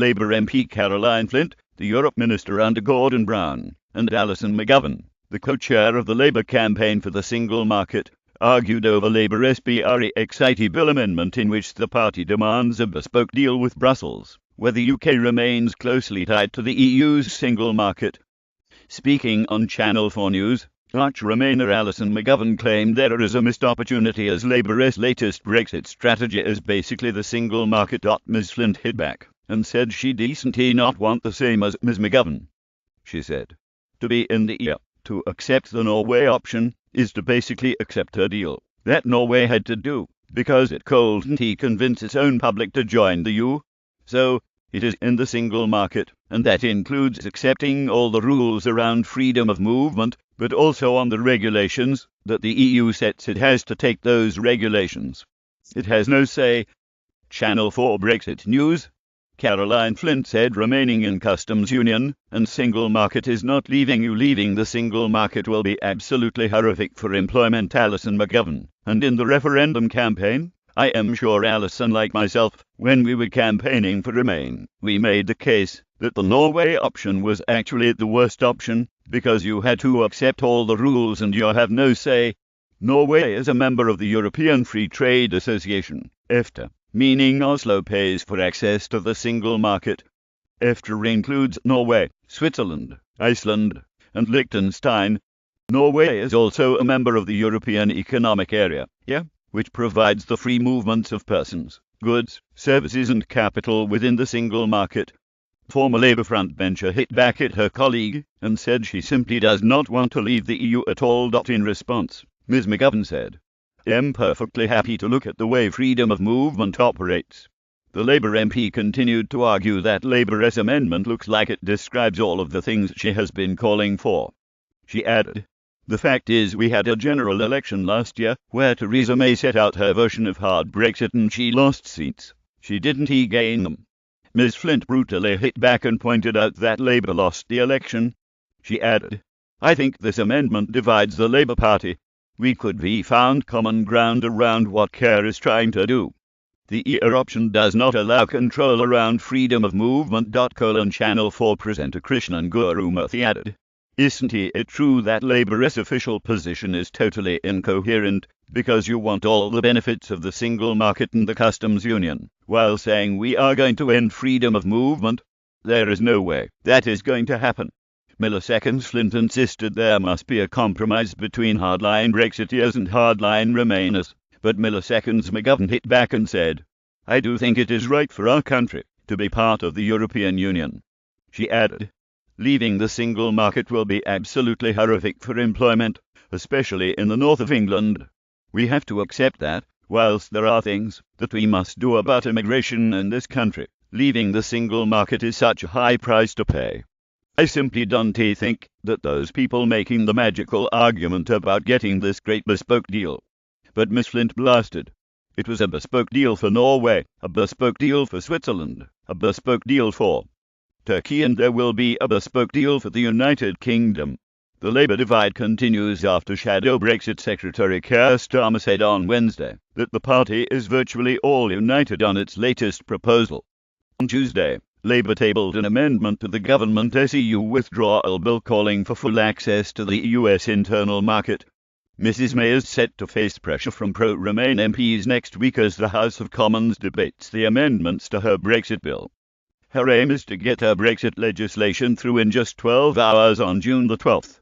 Labour MP Caroline Flint, the Europe Minister under Gordon Brown, and Alison McGovern, the co-chair of the Labour campaign for the single market, argued over Labour's Brexit bill amendment in which the party demands a bespoke deal with Brussels, where the UK remains closely tied to the EU's single market. Speaking on Channel 4 News, Arch Remainer Alison McGovern claimed there is a missed opportunity as Labour's latest Brexit strategy is basically the single market. Ms Flint hit back and said she decently not want the same as Ms McGovern. She said, "To be in the EU, to accept the Norway option, is to basically accept a deal that Norway had to do, because it couldn't convince its own public to join the EU. So, it is in the single market, and that includes accepting all the rules around freedom of movement, but also on the regulations that the EU sets. It has to take those regulations. It has no say." Channel 4 Brexit News. Caroline Flint said remaining in customs union and single market is not leaving you. Leaving the single market will be absolutely horrific for employment. Alison McGovern. And in the referendum campaign, I am sure Alison, like myself, when we were campaigning for Remain, we made the case that the Norway option was actually the worst option, because you had to accept all the rules and you have no say. Norway is a member of the European Free Trade Association, EFTA, meaning Oslo pays for access to the single market. EFTA includes Norway, Switzerland, Iceland, and Liechtenstein. Norway is also a member of the European Economic Area, which provides the free movements of persons, goods, services and capital within the single market. Former Labour frontbencher hit back at her colleague and said she simply does not want to leave the EU at all. In response, Ms McGovern said, "I'm perfectly happy to look at the way freedom of movement operates." The Labour MP continued to argue that Labour's amendment looks like it describes all of the things she has been calling for. She added, "The fact is we had a general election last year where Theresa May set out her version of hard Brexit and she lost seats. She didn't gain them." Ms Flint brutally hit back and pointed out that Labour lost the election. She added, "I think this amendment divides the Labour Party. We could be found common ground around what Keir is trying to do. The ER option does not allow control around freedom of movement." Channel 4 presenter Krishnan Gurumurthy added, "Isn't it true that Labour's official position is totally incoherent, because you want all the benefits of the single market and the customs union, while saying we are going to end freedom of movement? There is no way that is going to happen." Milliseconds Flint insisted there must be a compromise between hardline Brexiteers and hardline Remainers, but Milliseconds McGovern hit back and said, "I do think it is right for our country to be part of the European Union." She added, "Leaving the single market will be absolutely horrific for employment, especially in the north of England. We have to accept that, whilst there are things that we must do about immigration in this country, leaving the single market is such a high price to pay. I simply don't think that those people making the magical argument about getting this great bespoke deal." But Miss Flint blasted. It was a bespoke deal for Norway, a bespoke deal for Switzerland, a bespoke deal for Turkey, and there will be a bespoke deal for the United Kingdom. The Labour divide continues after Shadow Brexit Secretary Keir Starmer said on Wednesday that the party is virtually all united on its latest proposal. On Tuesday, Labour tabled an amendment to the government's EU withdrawal bill calling for full access to the US internal market. Mrs May is set to face pressure from pro-Remain MPs next week as the House of Commons debates the amendments to her Brexit bill. Her aim is to get her Brexit legislation through in just 12 hours on June the 12th.